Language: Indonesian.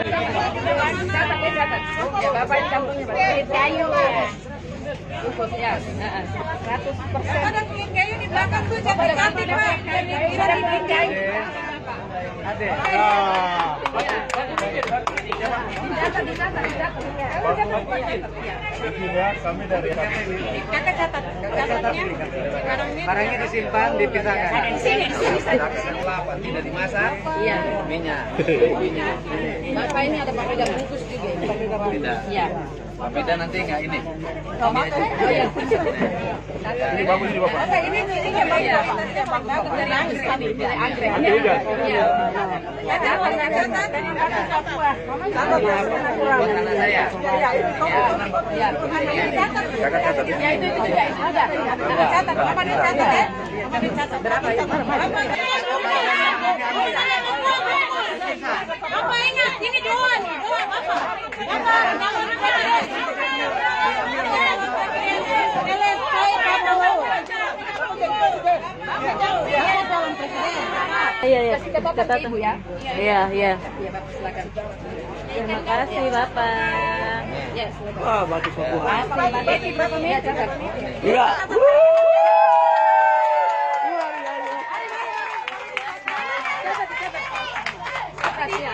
Ya, Bapak ini kampungnya, Pak. Kayu. Ya, 100%. Ada kayu di belakang tuh, jangan ganti, Pak. Kayu. Ade. Kami dari Kakak catat. Catatnya. barangnya disimpan, dipisahkan. Di sini. Kelapa tidak dimasak. Iya. Minyak. Bapak ini ada papeda bungkus juga. Tidak. Iya. Papeda nanti enggak ini. Tomat. Oh iya. Ini bagus ini Bapak. Oke, ini ya, Bang. Dari anggrek. Dari anggrek. Iya. Iya. Catat. Buat anak saya. Iya. Kakak catat ya. Ya itu juga itu ada. Catat. Apa dicatat ya? Apa dicatat? Berapa? Apa ingat? Ini doang. Apa? Iya, iya. Catat Ibu ya. Iya, iya. Iya, Bapak silakan. Terima kasih, Bapak. Ya, silakan. Wah, bagus Bapak. Makasih, Bapak. Ya, catat. Iya. Catat, ya.